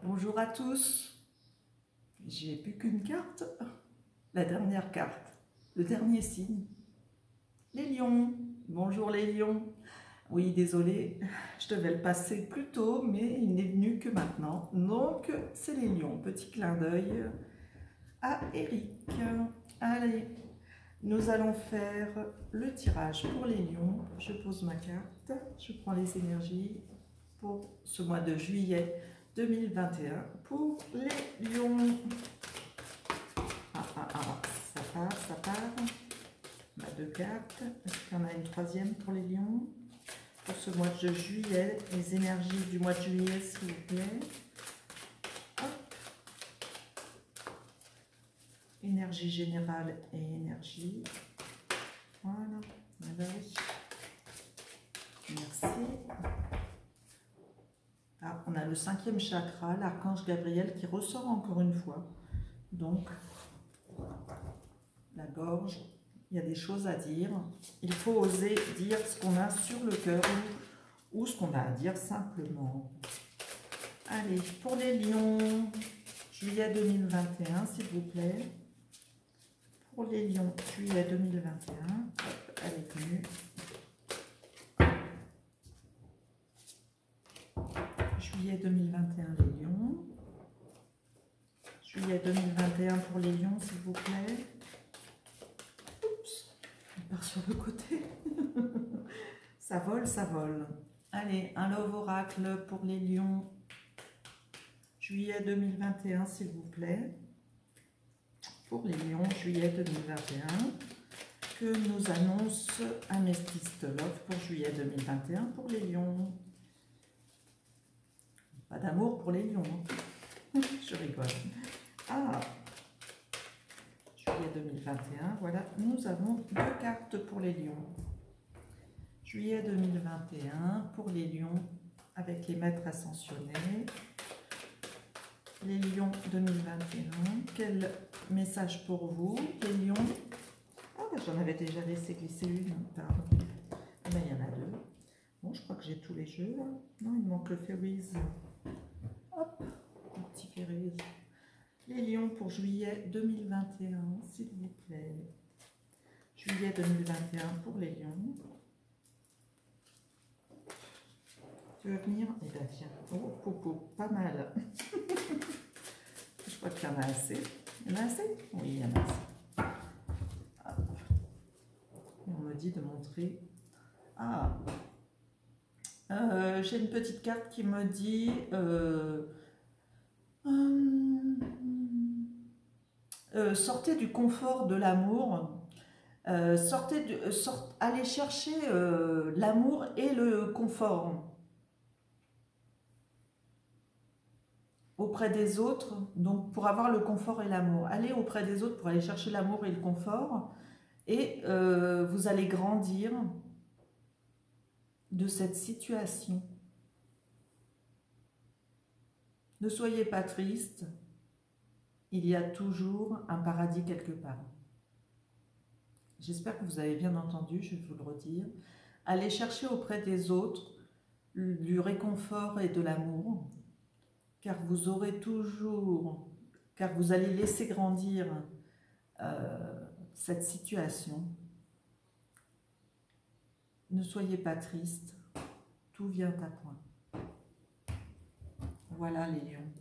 Bonjour à tous. J'ai plus qu'une carte, la dernière carte, le dernier signe. Les lions. Bonjour les lions. Oui, désolé, je devais le passer plus tôt, mais il n'est venu que maintenant. Donc, c'est les lions. Petit clin d'œil à Eric. Allez, nous allons faire le tirage pour les lions. Je pose ma carte, je prends les énergies pour ce mois de juillet 2021 pour les lions. Ça part. On a deux cartes. Est-ce qu'il y en a une troisième pour les lions? Pour ce mois de juillet, les énergies du mois de juillet, s'il vous plaît. Hop. Énergie générale et énergie. Voilà. Merci. Ah, on a le 5e chakra, l'archange Gabriel qui ressort encore une fois. Donc, la gorge, il y a des choses à dire. Il faut oser dire ce qu'on a sur le cœur ou ce qu'on a à dire simplement. Allez, pour les lions, juillet 2021, s'il vous plaît. Pour les lions, juillet 2021, hop, elle est venue. Juillet 2021, les lions. Juillet 2021 pour les lions, s'il vous plaît. Oups, il part sur le côté. Ça vole, ça vole. Allez, un love oracle pour les lions. Juillet 2021, s'il vous plaît. Pour les lions, juillet 2021. Que nous annonce Amethyst Love pour juillet 2021 pour les lions. Pas d'amour pour les lions. Je rigole. Ah, juillet 2021, voilà, nous avons deux cartes pour les lions. Juillet 2021 pour les lions avec les maîtres ascensionnés. Les lions 2021, quel message pour vous, les lions? Ah, j'en avais déjà laissé glisser une, pardon. Ah, ben, il y en a deux. Bon, je crois que j'ai tous les jeux. Là. Non, il me manque le Fairies. Hop, un petit Fairies. Les lions pour juillet 2021, s'il vous plaît. Juillet 2021 pour les lions. Tu veux venir? Eh bien, tiens. Oh, popo, pas mal. Je crois qu'il y en a assez. Il y en a assez? Oui, il y en a assez. Hop. On me dit de montrer. Ah, j'ai une petite carte qui me dit... sortez du confort de l'amour, allez chercher l'amour et le confort auprès des autres, donc pour avoir le confort et l'amour. Allez auprès des autres pour aller chercher l'amour et le confort et vous allez grandir de cette situation. Ne soyez pas triste. Il y a toujours un paradis quelque part. J'espère que vous avez bien entendu, je vais vous le redire. Allez chercher auprès des autres du réconfort et de l'amour, car vous aurez toujours, car vous allez laisser grandir cette situation. Ne soyez pas triste, tout vient à point. Voilà les lions.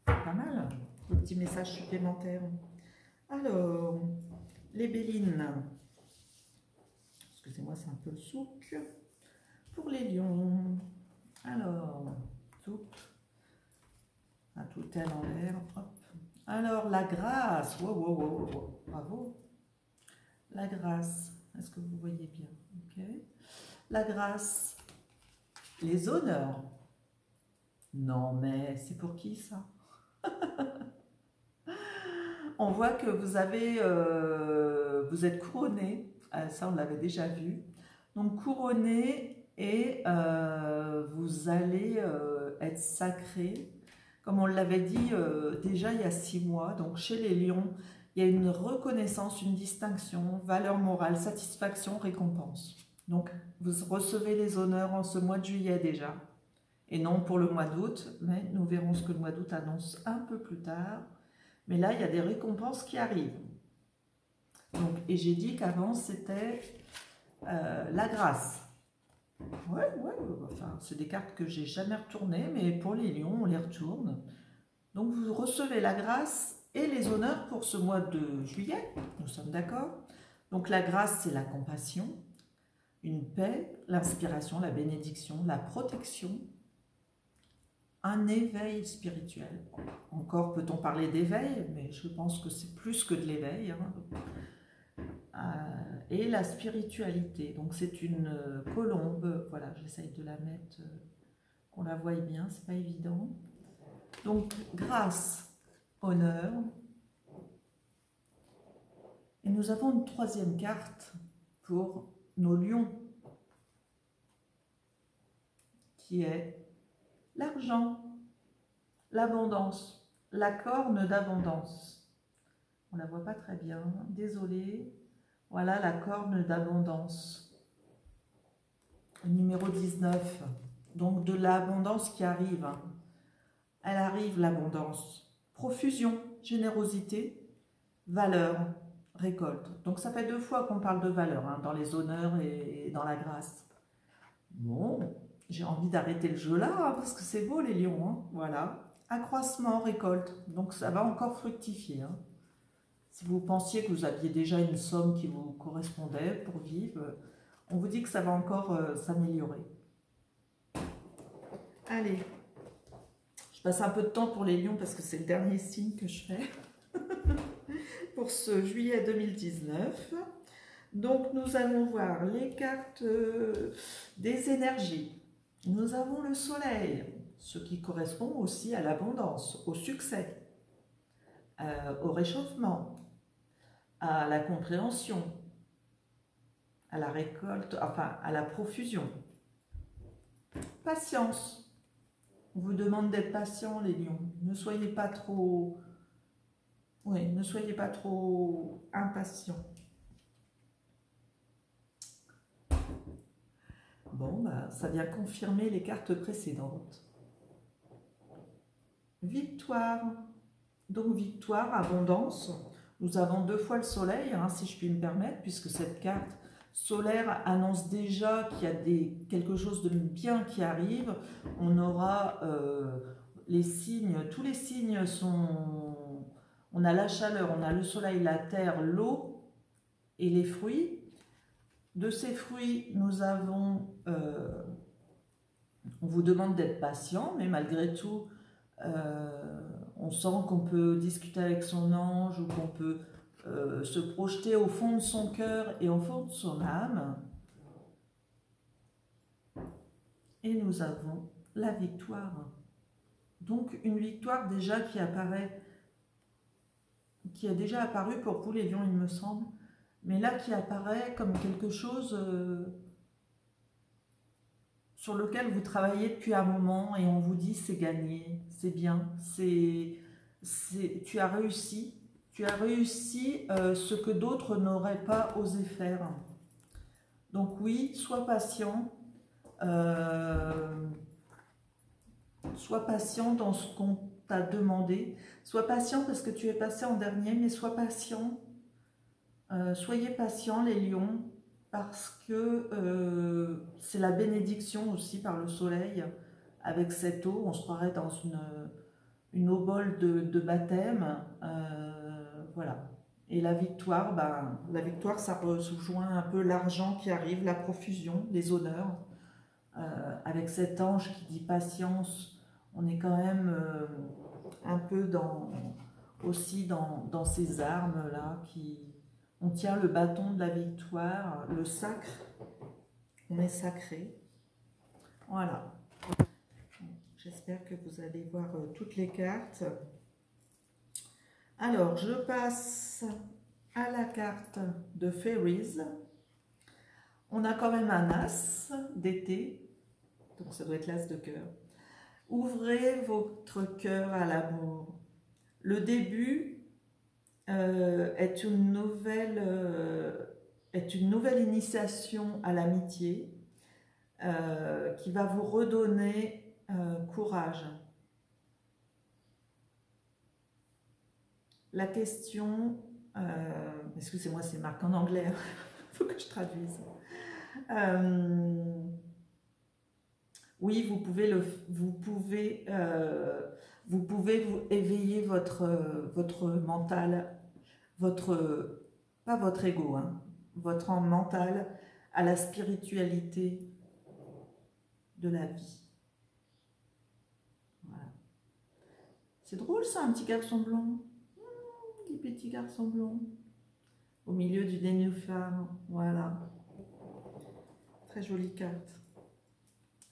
Pas mal. Le petit message supplémentaire. Alors, les bélines. Excusez-moi, c'est un peu le souk. Pour les lions. Alors, tout est en l'air. Alors, la grâce. Wow. Bravo. La grâce. Est-ce que vous voyez bien? Ok. La grâce. Les honneurs. Non, mais c'est pour qui ça? On voit que vous êtes couronné, ça on l'avait déjà vu, donc couronné et vous allez être sacré, comme on l'avait dit déjà il y a 6 mois, donc chez les lions, il y a une reconnaissance, une distinction, valeur morale, satisfaction, récompense. Donc vous recevez les honneurs en ce mois de juillet déjà, et non pour le mois d'août, mais nous verrons ce que le mois d'août annonce un peu plus tard. Mais là, il y a des récompenses qui arrivent. Donc, et j'ai dit qu'avant, c'était la grâce. Ouais, enfin, c'est des cartes que j'ai jamais retournées, mais pour les lions, on les retourne. Donc, vous recevez la grâce et les honneurs pour ce mois de juillet, nous sommes d'accord. Donc, la grâce, c'est la compassion, une paix, l'inspiration, la bénédiction, la protection, un éveil spirituel. Encore peut-on parler d'éveil, mais je pense que c'est plus que de l'éveil. Et la spiritualité. Donc c'est une colombe. Voilà, j'essaye de la mettre, qu'on la voie bien, c'est pas évident. Donc grâce, honneur. Et nous avons une troisième carte pour nos lions, qui est l'argent, l'abondance, la corne d'abondance. On ne la voit pas très bien, désolée. Voilà la corne d'abondance. Numéro 19. Donc de l'abondance qui arrive. Elle arrive, l'abondance. Profusion, générosité, valeur, récolte. Donc ça fait 2 fois qu'on parle de valeur, hein, dans les honneurs et dans la grâce. Bon, j'ai envie d'arrêter le jeu là, hein, parce que c'est beau les lions. Hein, voilà. Accroissement, récolte. Donc ça va encore fructifier. Hein. Si vous pensiez que vous aviez déjà une somme qui vous correspondait pour vivre, on vous dit que ça va encore s'améliorer. Allez, je passe un peu de temps pour les lions parce que c'est le dernier signe que je fais pour ce juillet 2019. Donc nous allons voir les cartes des énergies. Nous avons le soleil, ce qui correspond aussi à l'abondance, au succès, au réchauffement, à la compréhension, à la récolte, enfin à la profusion. Patience. On vous demande d'être patient, les lions. Ne soyez pas trop... Oui, ne soyez pas trop impatients. Bon, bah, ça vient confirmer les cartes précédentes. Victoire. Donc victoire, abondance. Nous avons 2 fois le soleil, hein, si je puis me permettre, puisque cette carte solaire annonce déjà qu'il y a quelque chose de bien qui arrive. On aura les signes, tous les signes sont... On a la chaleur, on a le soleil, la terre, l'eau et les fruits. De ces fruits, nous avons... on vous demande d'être patient, mais malgré tout... on sent qu'on peut discuter avec son ange ou qu'on peut se projeter au fond de son cœur et au fond de son âme. Et nous avons la victoire. Donc une victoire déjà qui apparaît, qui a déjà apparu pour vous les lions il me semble, mais là qui apparaît comme quelque chose sur lequel vous travaillez depuis un moment et on vous dit c'est gagné, c'est bien, tu as réussi ce que d'autres n'auraient pas osé faire. Donc oui, sois patient dans ce qu'on t'a demandé, sois patient parce que tu es passé en dernier, mais sois patient, soyez patients les lions, parce que c'est la bénédiction aussi par le soleil. Avec cette eau, on se croirait dans une eau-bol de baptême. Voilà. Et la victoire, ça rejoint un peu l'argent qui arrive, la profusion, les honneurs. Avec cet ange qui dit patience, on est quand même un peu aussi dans ces armes-là qui... On tient le bâton de la victoire, le sacre, on est sacré. Voilà. J'espère que vous allez voir toutes les cartes. Alors, je passe à la carte de Fairies. On a quand même un as d'été, donc ça doit être l'as de cœur. Ouvrez votre cœur à l'amour. Le début est une nouvelle initiation à l'amitié qui va vous redonner courage. La question, excusez-moi, c'est marqué en anglais, il faut que je traduise. Oui, vous pouvez éveiller votre mental, pas votre ego, hein, votre mental à la spiritualité de la vie. Voilà. C'est drôle ça, un petit garçon blond. Des petits garçons blonds. Au milieu du nénuphar. Voilà. Très jolie carte.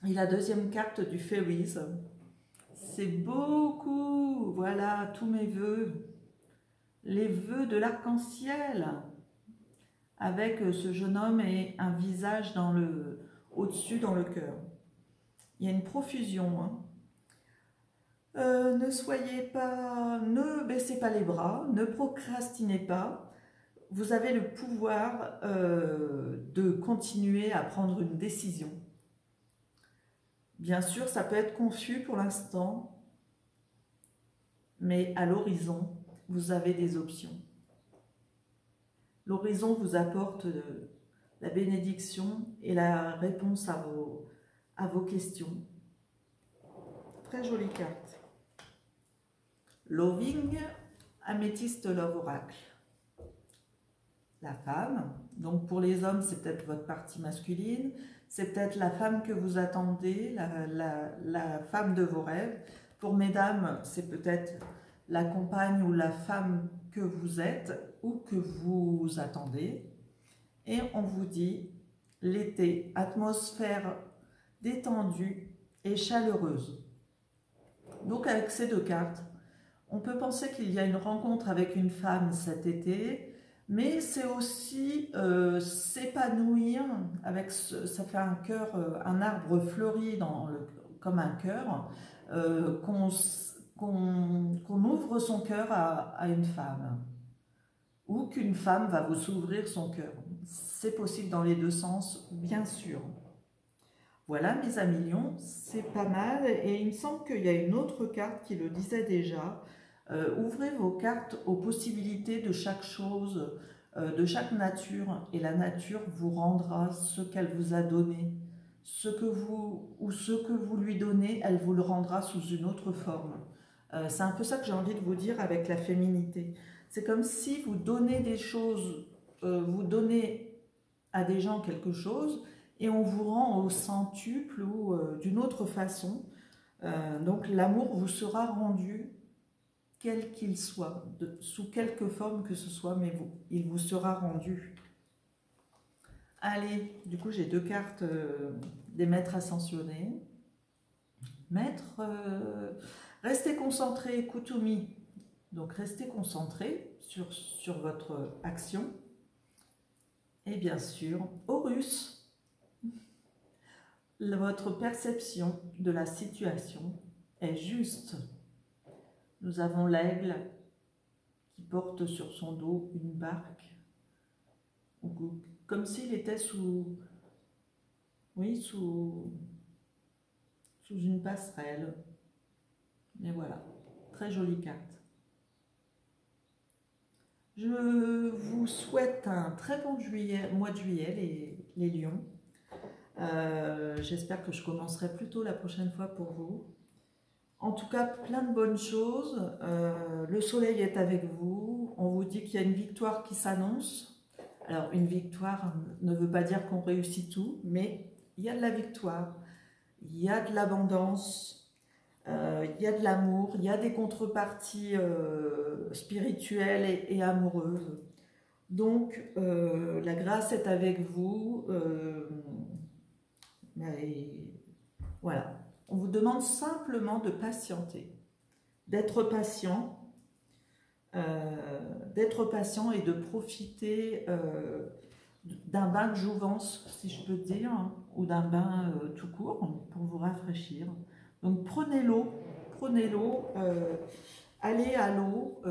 Et la deuxième carte du Fairies. C'est beaucoup. Voilà, tous mes vœux. Les vœux de l'arc-en-ciel. Avec ce jeune homme et un visage au-dessus dans le cœur. Il y a une profusion. Hein. Ne baissez pas les bras, ne procrastinez pas. Vous avez le pouvoir de continuer à prendre une décision. Bien sûr, ça peut être confus pour l'instant, mais à l'horizon, vous avez des options. L'horizon vous apporte la bénédiction et la réponse à vos questions. Très jolie carte. Loving, Améthyste Love Oracle. La femme, donc pour les hommes, c'est peut-être votre partie masculine, c'est peut-être la femme que vous attendez, la femme de vos rêves. Pour mesdames, c'est peut-être la compagne ou la femme que vous êtes ou que vous attendez. Et on vous dit l'été, atmosphère détendue et chaleureuse. Donc avec ces deux cartes, on peut penser qu'il y a une rencontre avec une femme cet été, mais c'est aussi s'épanouir avec ça fait un cœur, un arbre fleuri comme un cœur, qu'on ouvre son cœur à une femme, ou qu'une femme va vous s'ouvrir son cœur. C'est possible dans les deux sens, bien sûr. Voilà mes amis lions, c'est pas mal, et il me semble qu'il y a une autre carte qui le disait déjà. Ouvrez vos cartes aux possibilités de chaque chose, de chaque nature, et la nature vous rendra ce qu'elle vous a donné. Ce que vous lui donnez, elle vous le rendra sous une autre forme. C'est un peu ça que j'ai envie de vous dire avec la féminité. C'est comme si vous donnez des choses, vous donnez à des gens quelque chose, et on vous rend au centuple ou d'une autre façon. Donc l'amour vous sera rendu quel qu'il soit, sous quelque forme que ce soit, mais il vous sera rendu. Allez, du coup j'ai deux cartes des maîtres ascensionnés. Maître, restez concentré, Kutumi. Donc restez concentré sur votre action. Et bien sûr, Horus, votre perception de la situation est juste. Nous avons l'aigle qui porte sur son dos une barque, comme s'il était sous une passerelle. Et voilà, très jolie carte. Je vous souhaite un très bon mois de juillet, les lions. J'espère que je commencerai plus tôt la prochaine fois pour vous. En tout cas, plein de bonnes choses. Le soleil est avec vous. On vous dit qu'il y a une victoire qui s'annonce. Alors, une victoire ne veut pas dire qu'on réussit tout, mais il y a de la victoire. Il y a de l'abondance. Il y a de l'amour. Il y a des contreparties spirituelles et amoureuses. Donc, la grâce est avec vous. Et voilà. On vous demande simplement de patienter, d'être patient et de profiter d'un bain de jouvence, si je peux dire, hein, ou d'un bain tout court pour vous rafraîchir. Donc prenez l'eau, allez à l'eau,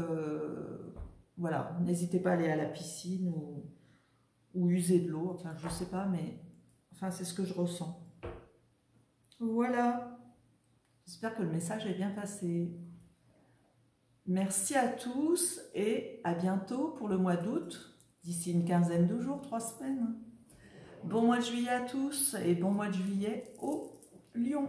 voilà, n'hésitez pas à aller à la piscine ou user de l'eau, enfin je ne sais pas, mais enfin c'est ce que je ressens. Voilà. J'espère que le message est bien passé. Merci à tous et à bientôt pour le mois d'août, d'ici une quinzaine de jours, 3 semaines. Bon mois de juillet à tous et bon mois de juillet au Lion.